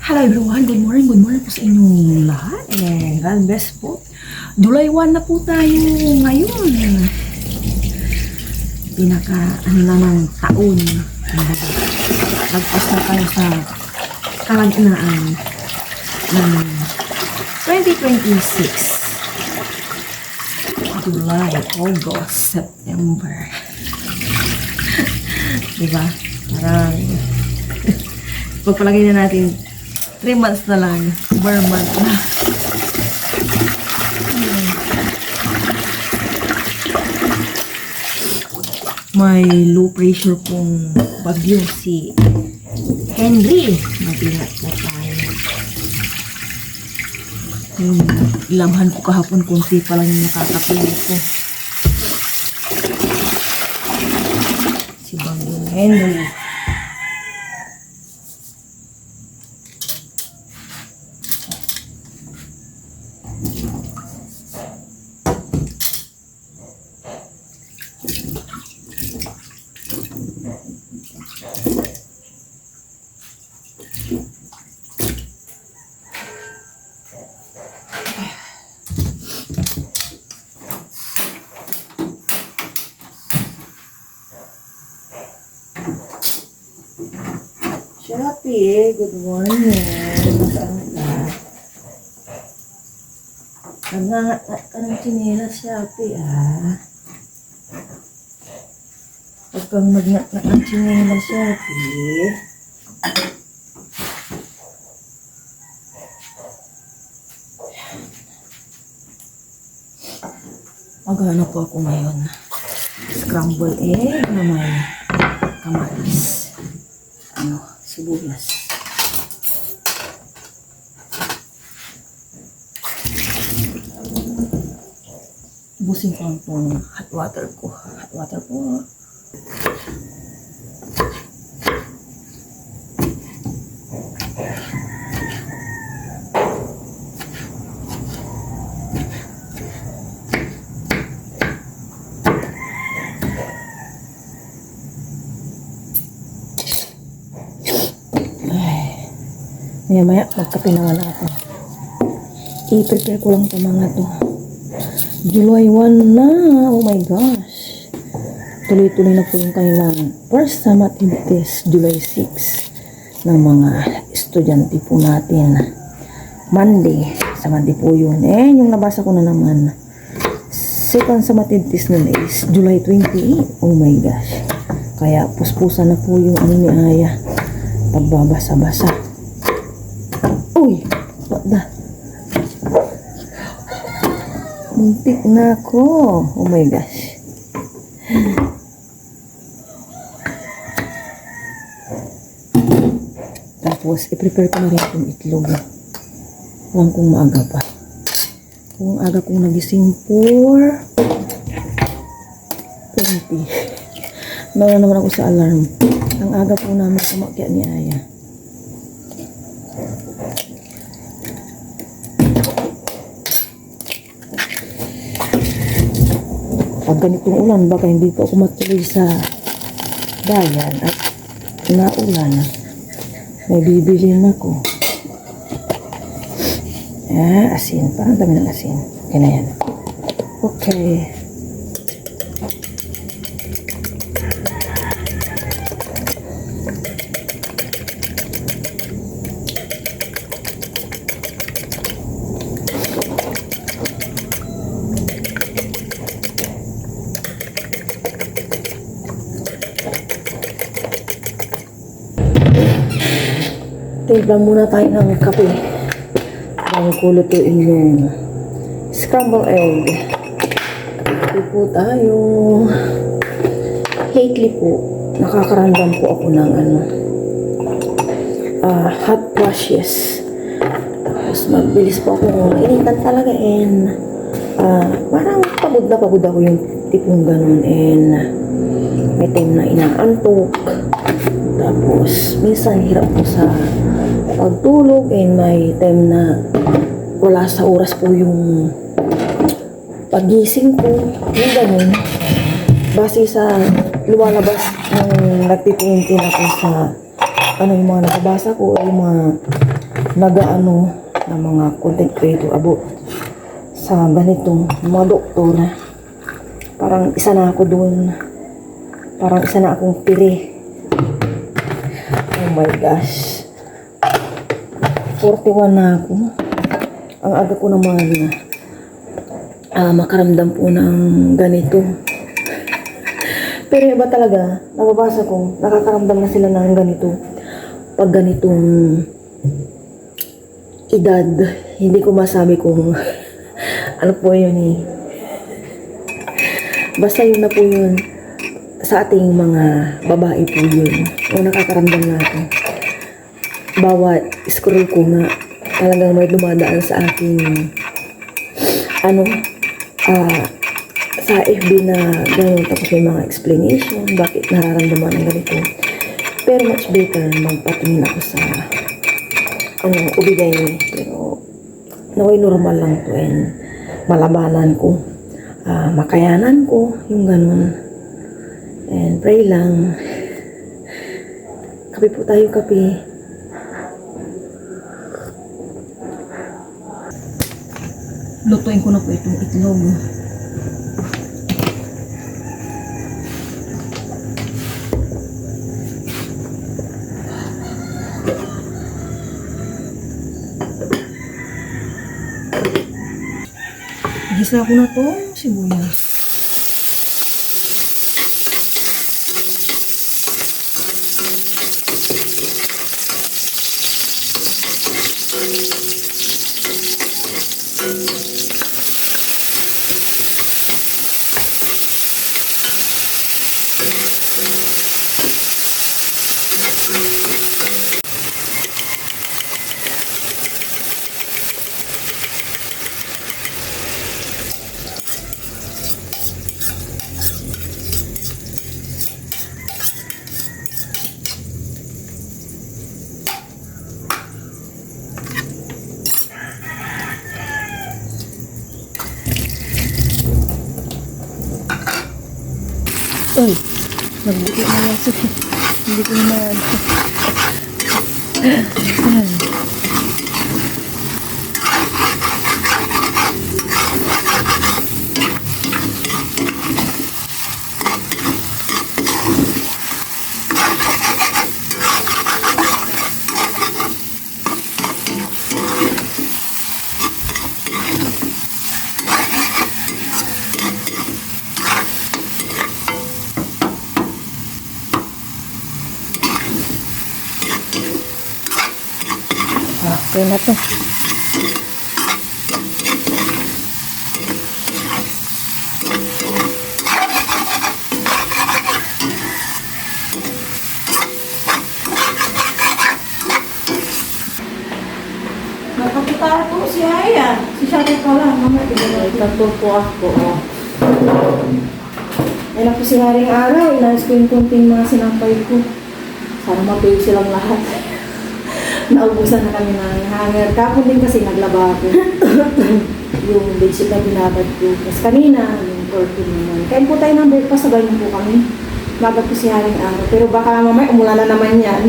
Hello everyone, good morning po sa inyong lahat. And God bless po. July 1 na po tayo ngayon. Ano na ng taon. Lagpas na tayo sa kalagitnaan ng 2026. July, August, September. Diba? Parang pagpalagay na natin 3 months na lang. 4 months na. May low pressure pong bagyo si Henry. Matingat na tayo. Ilamhan ko kahapon kunti pa lang yung nakakapili ko. Si Bagyo Henry. Shopee, good morning. Nasaan ka? Nangangat ka ng tsinelas, Shopee, ah. Huwag kang magngat-ngat ng tsinelas, Shopee. Maghanap po ako ngayon. Scrambled egg na may kamatis. Sibuyas. Ibusin ko ang hot water ko. Hot water po. Maya-maya, magkape naman natin. I-prepare ko lang ito mga to. July 1 na. Oh my gosh. Tuloy-tuloy na po yung kanilang first summative test, July 6 ng mga estudyante po natin. Monday. Sa Monday po yun. Yung nabasa ko na naman. Second summative test nun is July 28. Oh my gosh. Kaya puspusan na po yung ni Aya. Pagbabasa-basa. Uy, what the? Muntik na ako. Oh my gosh. Tapos, i-prepare ko na rin itong itlog. Huwag kong maaga pa. Kung aga kong nagising for 20. Nawala naman ako sa alarm. Ang aga po namin kumakya ni Aya. Pag ganitong ulan, baka hindi pa ako matuloy sa bayan at naulan. May bibilin ako. Asin. Parang dami ng asin. Okay na yan. Okay. Timplang muna tayo ng kape bago ko lutuin yung scrambled egg. Kape po tayo. Lately po, nakakaramdam po ako ng hot flashes. Tapos magbilis po ako initan talaga and parang pagod na pagod ako yung tipong ganun and may time na inaantok. Tapos minsan hirap po sa pagtulog and may time na wala sa oras po yung pagising ko. Yung ganun. Base sa lumalabas nung nagtitingin ako sa ano yung mga nakabasa ko, yung mga nagaano ng mga content creator about sa ganitong mga doktor. Parang isa na ako doon. Parang isa na akong pili. Oh my gosh. 41 na ako. Ang aga ko naman makaramdam po ng ganito. Pero iba talaga, nababasa ko, nakakaramdam na sila ng ganito. Pag ganitong edad, hindi ko masabi kung ano po yun eh. Basta yun na po yun. Sa ating mga babae po yun. O nakakaramdam natin. Bawat scroll ko nga, talagang may dumadaan sa aking sa FB na gano'n, tapos may mga explanation bakit nararamdaman ng ganito. Pero much better magpatingin ako sa ubigay. Pero naway normal lang to and malabanan ko, makayanan ko yung gano'n. And pray lang. Kape po tayo, kape. Lutuin ko na po itong itlog. Gisa ko na to, sibuyas. Uy, nagbuti na lang siya. Hindi ko naman. Okay na to. Nakapitara po si Aya. Si Shari pala. Mama, Ikato po ako. Yan ako si Haring Araw. Inayos ko yung kunting mga sinampay ko. Sana mapayog silang lahat. Naubusan na kami ng hanger. Kapon din kasi naglaba ako. Yung bedsheet na binabad ko. Tapos kanina, yung curtain naman. Kain po tayo ng breakfast, sabay po kami. Magat po si Haring Araw. Pero baka mamaya umulan na naman yan.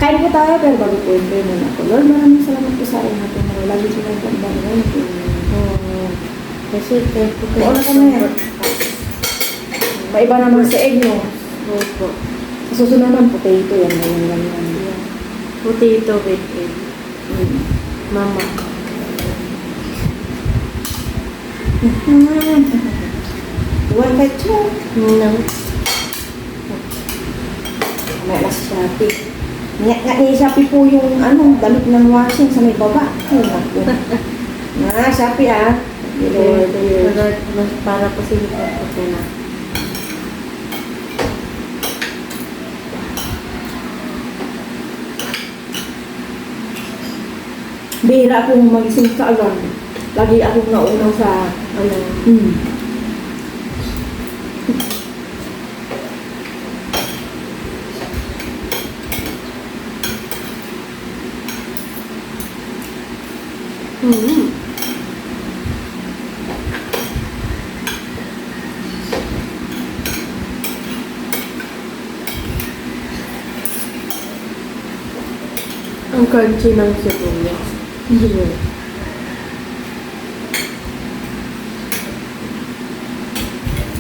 Kain po tayo, pero bago po yung pray muna ako. Lord, maraming salamat po sa akin natin. Lagi siya ng pagbangan. Kasi kayo po kayo. Oo na kami yan. Maiba naman sa egg, no? Opo. Sa susunod naman, potato yan. Yan. Potato with egg. Mama. One bite siya. Nang. May alas Shopee. Nga ni Shopee po yung damit ng washing sa may baba. Ay, naku. Shopee Para po sila po na. Bihira akong magising sa agad. Lagi akong naunaw sa Ang crunchy ng sibuyas. Yeah.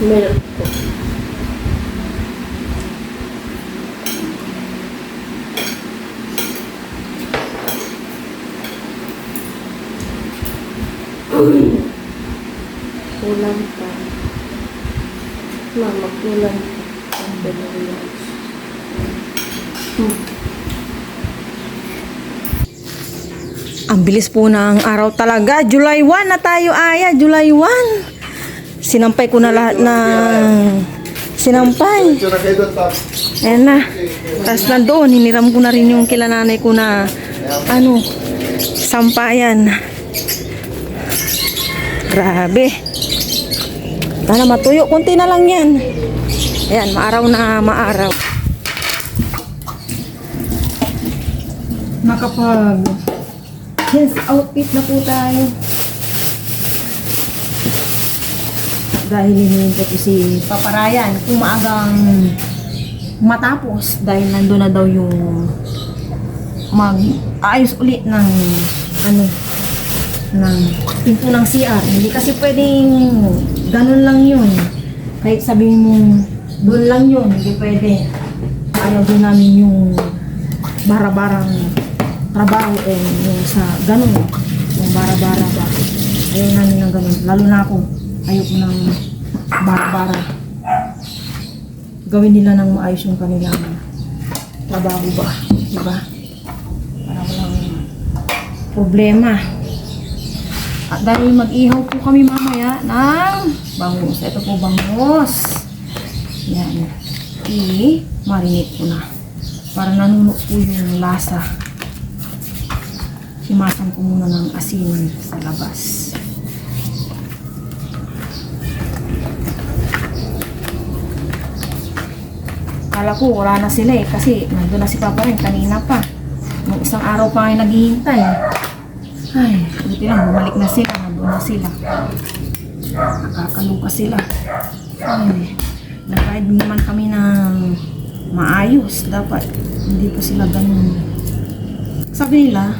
Meron po. Kulang pa. Mama, kulang pa. Ang sibuyas. Ang bilis po ng araw talaga. July 1 na tayo, Aya. July 1. Sinampay ko na lahat ng sinampay. Ayan na. Tapos nandoon, hiniram ko na rin yung kila nanay ko na sampayan. Grabe. Sana matuyo. Kunti na lang yan. Ayan, maaraw na maaraw. Nakapag yes, outfit na po tayo. Dahil hinihintay ko si Papa Ryan kung maagang matapos dahil nandun na daw yung mag-aayos ulit ng ng pinto ng CR. Hindi kasi pwedeng ganun lang yun. Kahit sabihin mo doon lang yun, hindi pwede. Ayaw din namin yung bara-barang trabaho yung sa ganun, yung bara-bara ba. Ayaw namin ng ganun. Lalo na ako, ayaw ko ng bara-bara. Gawin nila ng maayos yung kanilang trabaho ba. Diba? Para walang problema. At dahil mag-ihaw po kami mamaya ng bangus. Ito po bangus. Yan. I-marinate ko na. Para nanuno po yung lasa. Himasan ko muna ng asin sa labas. Kala ko wala na sila kasi nandun na si Papa rin kanina pa. Nung isang araw pa ay naghihintay. Ay, buti lang bumalik na sila, nandun na sila. Nakakaluka sila. Ay, nag-ride naman kami ng maayos. Dapat hindi po sila ganun. Sabi nila,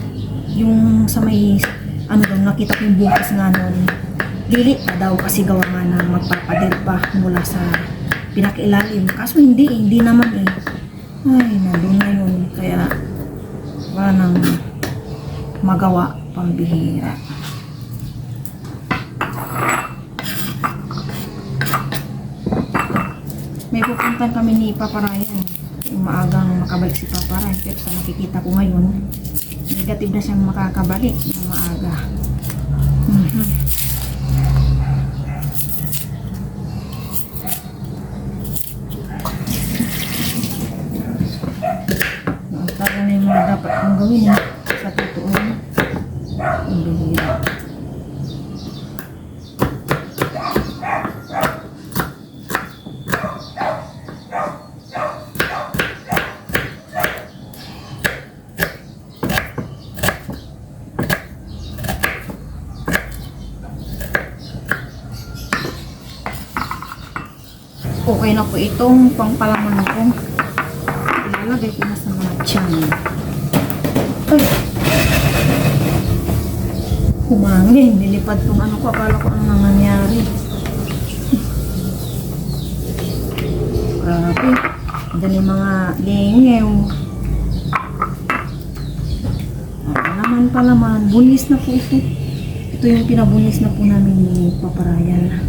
yung sa may daw, nakita ko yung bukas nga nun, lilit pa daw kasi gawa nga na magpapader pa mula sa pinakailalim. Kaso hindi naman Ay, nandun na yun. Kaya wala nang magawa, pambihira. May pupuntan kami ni Papa Ryan. Yung maagang makabalik si Papa Ryan. Pero sa nakikita ko ngayon, negative na siyang makakabalik ng maaga. Naantala na yung mga dapat kong gawin sa totoo na. Ang bihira. Okay na po itong pangpalaman ko. Ilalagay ko na sa mga tiyan. Ay! Kumangin. Nilipad tong ko. Akala ko ano nangyari. Grabe. Dali mga lingew. Naman palaman. Bulis na po ito. Ito yung pinabulis na po namin ni Papa Ryan.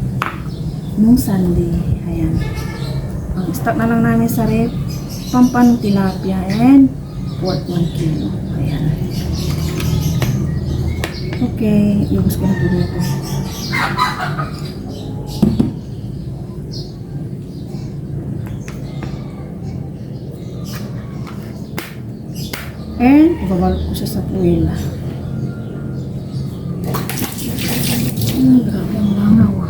Nung Sunday. Ayan. Ang stock na lang namin sa rep, pampan tilapia and pork 1 kilo. Ayan. Okay. Iubos ko na po dito. And ibabalot ko siya sa tuwil. Grabe ang langaw.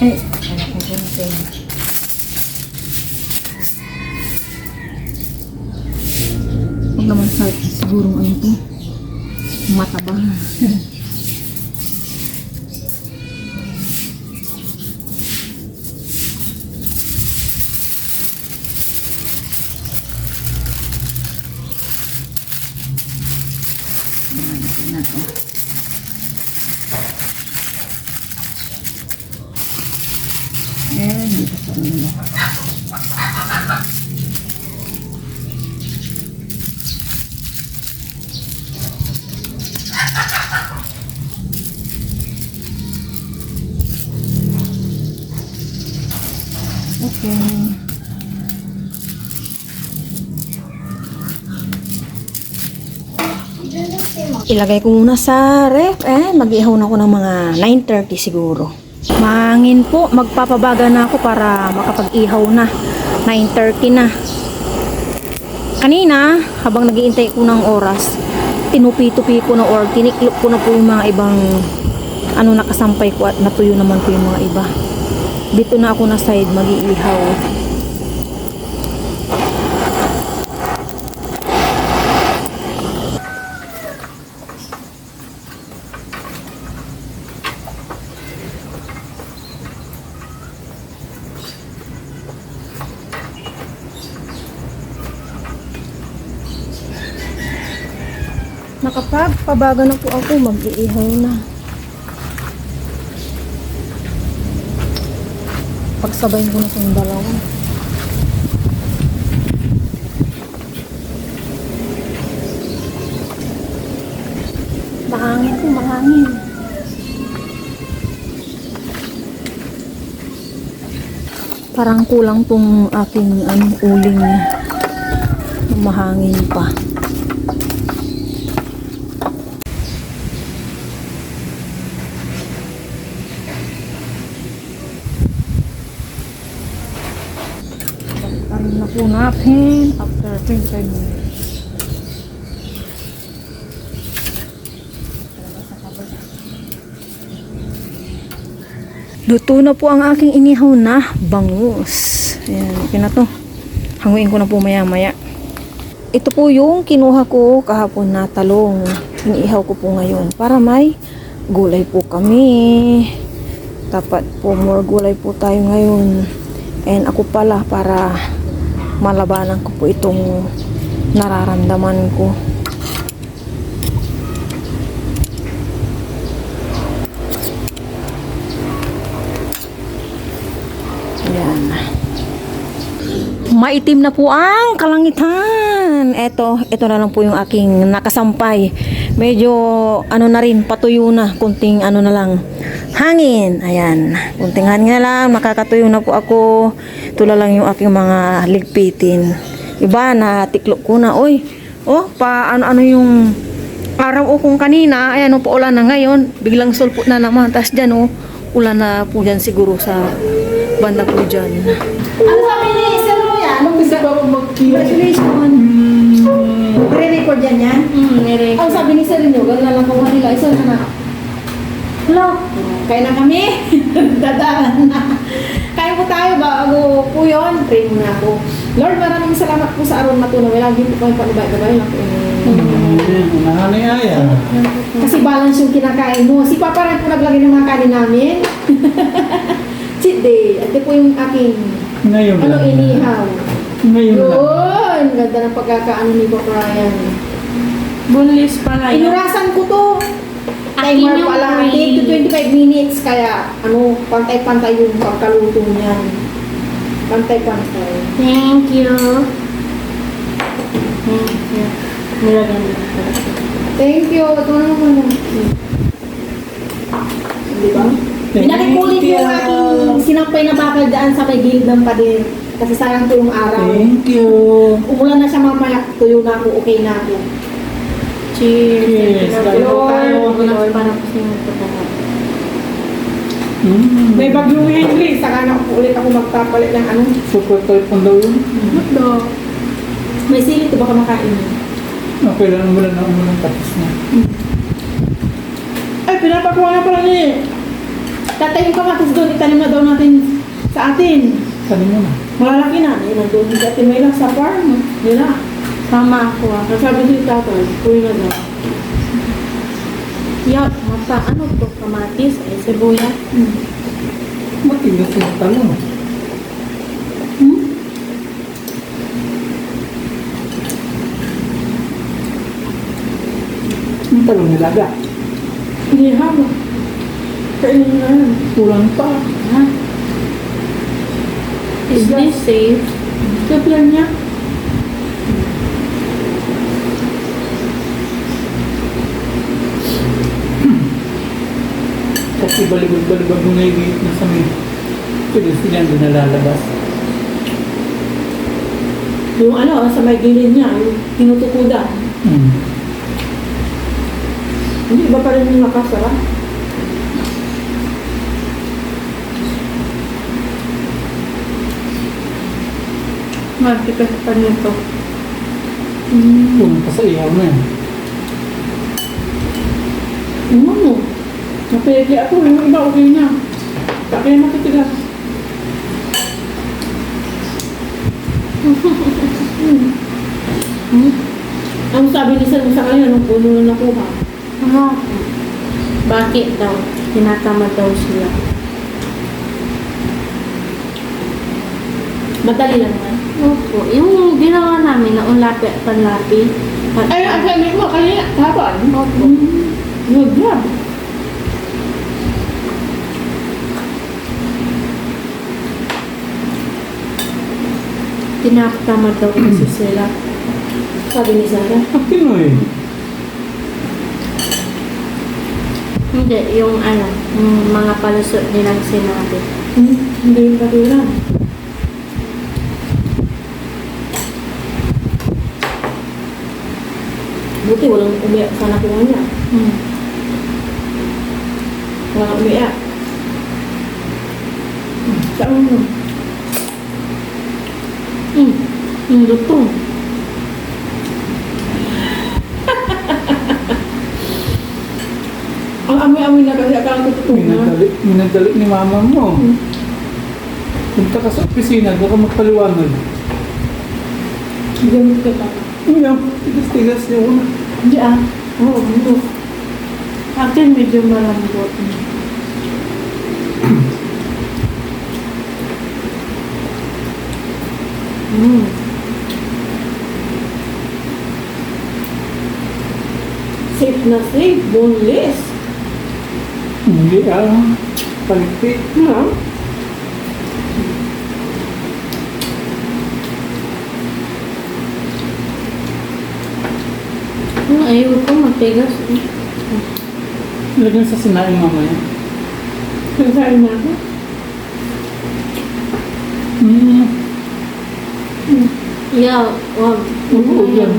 Eh, anak ko gunting. Huwag naman sa sigurong ano ito. Matabang. And dito sa ulo. Okay. Ilagay ko muna sa ref. Mag-ihaw na ako ng mga 9:30 siguro. Mahangin po. Magpapabaga na ako para makapag-ihaw na. 9:30 na. Kanina, habang nag-iintay ko ng oras, tinupi-tupi ko na or tiniklop ko na po yung mga ibang nakasampay ko at natuyo naman po yung mga iba. Dito na ako na side mag-iihaw. Nakapagpabaga na po ako, mag-iihaw na. Pagsabayin ko na itong dalawa. Mahangin po, mahangin. Parang kulang tong aking uling na mahangin pa. Na po natin after 25 minutes. Luto na po ang aking inihaw na bangus. Ayan, okay na to. Hanguin ko na po maya maya. Ito po yung kinuha ko kahapon na talong. Iniihaw ko po ngayon para may gulay po kami. Dapat po more gulay po tayo ngayon. And ako pala para malabanan ko po itong nararamdaman ko. Ayan. Maitim na po ang kalangitan. Ito na lang po yung aking nakasampay. Medyo na rin, patuyo na. Kunting na lang. Hangin. Ayan. Kunting hangin na lang. Makakatuyo na po ako. Tula lang yung aking mga ligpitin. Iba na tiklop ko na. Oy. Oh, ano yung araw kung kanina. Ayan, paulan na ngayon. Biglang sulpot na naman. Tapos dyan, ulan na po dyan siguro sa banda po dyan. Ano sabi ni Sir Moya? Mag-isa ba ako Congratulations. Re-record yan yan? Nire. Ang sabi ni Sir Inyo, gano'n na lang kung nila. Isa na. Hello? Kaya na kami. Dadaan na. Kaya po tayo bago po yun. Pray muna ako. Lord, maraming salamat po sa araw na ito na lagi po kami pag-ibay-ibay. Kasi balance yung kinakain mo. Si Papa rin po naglagay ng mga kanin namin. Cheat day. Ito po yung aking inihaw. Ngayon lang. Yun. Ganda ng pagkakaano ni Papa Ryan. Boneless pala yun. Inurasan ko to. Timer pala. 10 to 25 minutes. Kaya, pantay-pantay yung pagkaluto niyan. Pantay-pantay. Thank you. Thank you. Nilagyan mo. Thank you. Ito na naman. Diba? Pinakikulit yung aking sinampay na bakal dyan sa may gilid ng pader. Kasi sayang to yung araw. Thank you. Umulan na siya mamaya. Tuyo na ako. Okay na ako. Cheers. Cheers. Lord. Parang kasi yung pagkakaroon. May bagyong Henry. Saka na ulit ako magpapalit ng Super typhoon daw yun. hotdog. May sili ito baka makain mo. Okay lang, umulan tapos na. Ay, pinapakuha na pala ni tatay yung kamatis doon. Itanim na daw natin sa atin. Sabi mo na. Malalaki na. Yun ang doon sa atin. May lang sa farm. Yun na. Sama ako ah. Nasabi si tatay. Kuya na daw. Yup, ano to? Kamatis, sibuyas. Matigas yung talong. Yung talong nilaga. Hindi hama. Kainin na yan. Kulang pa. Ha? Is this safe? Stapler niya. Kasi balibag-balibag mo na yung na sa may pedestrian doon nalalabas. Yung ano, sa may gilid niya, yung tinutukudan. Hmm. Hindi ba pa rin yung nakasara? Magtikas pa nito. Pumunta sa ihaw na yun. Ano? Napilagi ako, yung iba okay na. Kaya matitigas. Ang sabi ni San sa kanya, nung puno na nakuha. Ano? Bakit daw? Tinatamad daw sila. Madali lang naman. Opo. Yung ginawa namin na unlapi at panlapi. Ay, ang sabi mo, kanina, hapon. Opo. Good job. Tinatamad daw kasi sila. Sabi ni Sarah. Ang Pinoy. Hindi, yung ano, yung mga palusot nilang sinabi. Hindi yung katulad. Buti walang umiyak sa nakuha niya. Walang umiyak. Saan mo? Yung lutong. Ang amoy-amoy na kasi akala ko tutong na. Minadali ni mama mo. Punta ka sa opisina, doon ka magpaliwanag. Gamit ka pa. Ngayon, tigas-tigas yun. Hindi ah. Oo, ano. Akin medyo malambot. Safe na safe. Boneless. Hindi paligpit. Ha? Ayaw ko matigas. Lagyan sa sinaing mamaya. Nagsabi na ako. Hmm. Yeah, wag. Huwag yan.